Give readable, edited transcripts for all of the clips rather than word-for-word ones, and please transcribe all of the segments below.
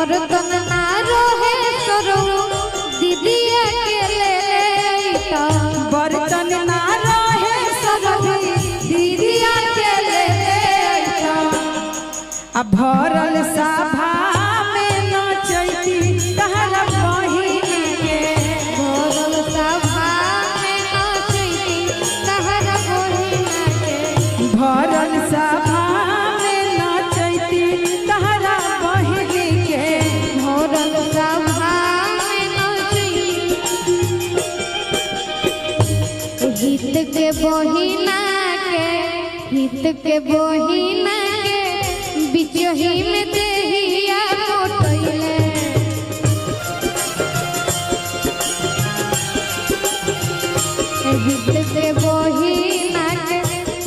बर्तन ना रहे सरो दीदिया के ले लेता बर्तन ना रहे सरो दीदिया के ले लेता आ भरल सभा में नचैती तहरा बहिन के भरल सभा में नचैती तहरा बहिन के भरल सभा में नचैती तहरा बहिन के भरल सभा में नचैती हित के बहिना के बिचही में देहिया मोटैले हित के बहिना के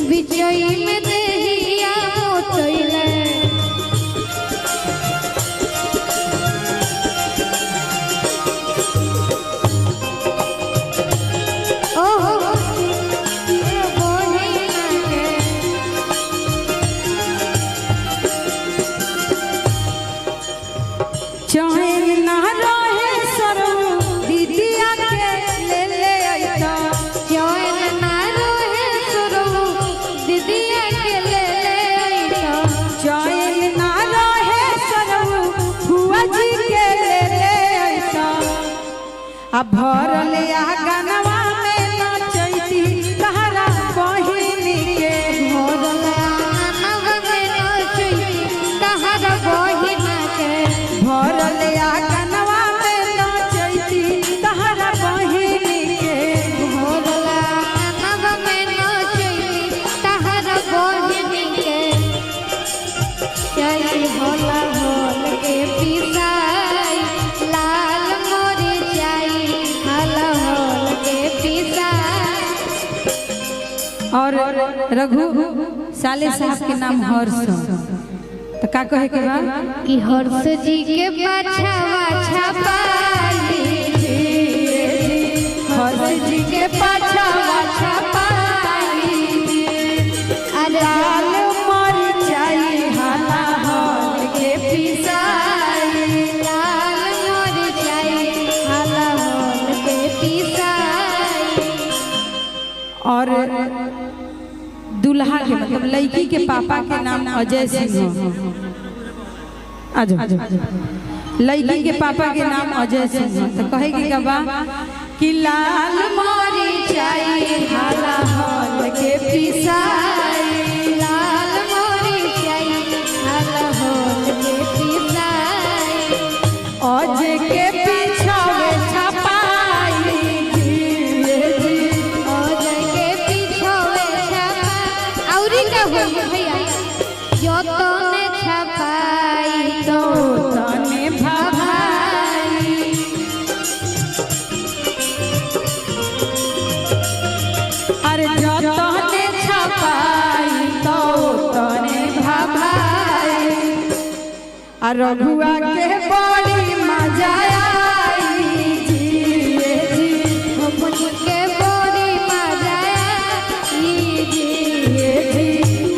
बिचही में देहिया मोटैले चैन ना रहे सरो दीदिया के ले ले अइता चैन ना रहे सरो दीदिया के ले अइता चैन ना रहे सरो फुआ जी के ले ले अइता आ भरल आंगनवा में नचैती तहरा बहिन के भरल आंगनवा में नचैती तहरा बहिन के भरल आंगनवा में नचैती तहरा बहिन के भरल आंगनवा में नचैती तहरा बहिन के चैती होला होल के पिसाई लाल मोरे जाई हला होल के पिसाई और रघु साले साहब के नाम हर्ष तो का कहे के बा कि हर्ष जी के पाछावा छपाई हर्ष जी के पाछावा छपाई लाल मरचाई हाला हल के पिसाई लाल मोर जाई हला होल के पिसाई और दुल्हा के मतलब लड़की के पापा के नाम अजय सिंह आजो लड़की के पापा के नाम अजय सिंह तो कहे कि कबा कि लाल मोरी चाई हाला हल के पिसाई लाल मोरी जाई हला होल के पिसाई अजय के पीछावे छपाई अजय के पीछे छपा औरी का होई भैया जतने छपाई तो तने भभाई अरे जतने छपाई तो तने भभाई आ रघुआ के बड़ी मजा आई जी हमन के बड़ी मजा आई जी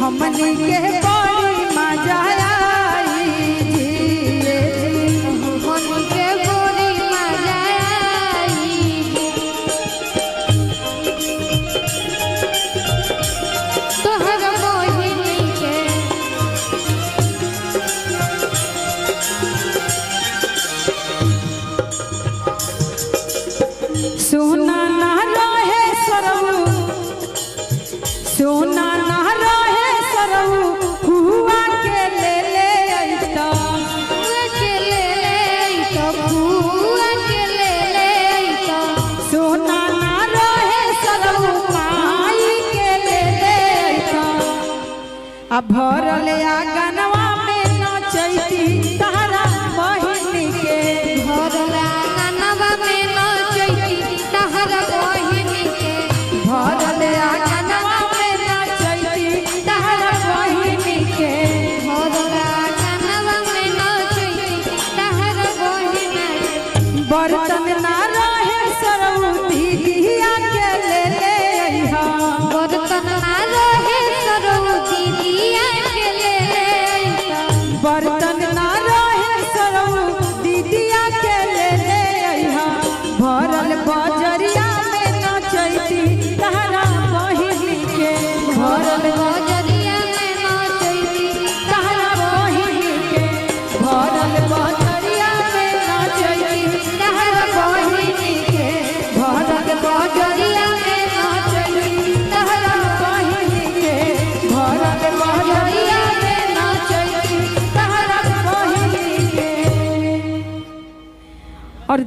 हमन के बड़ी मजा आई जी हमन के बड़ी मजा आई तोहर बहिन के सोना ना रहे सरऊ सोना ना रहे सरऊ हुआ के ले ले अइता फुआ के ले तो फुआ के ले तो सोना ना रहे सरऊ माई के ले ले अइता आ भरल आंगनवा में नचैती तहरा बहिन के भरल आंगनवा में नचैती तहरा बहिन के भरल आंगनवा में नचैती तहरा बहिन के भरल आंगनवा में नचैती तहरा बहिन के बर्तन ना रहे सरऊ दीदिया के ले ले अइहा बर्तन ना रहे सरो दीदिया के ले बजरिया में नाचैती तहरा बहिनी के भरत बजरिया में नाचैती तहरा बहिनी के भरत बजरिया में नाचैती तहरा बहिनी के। और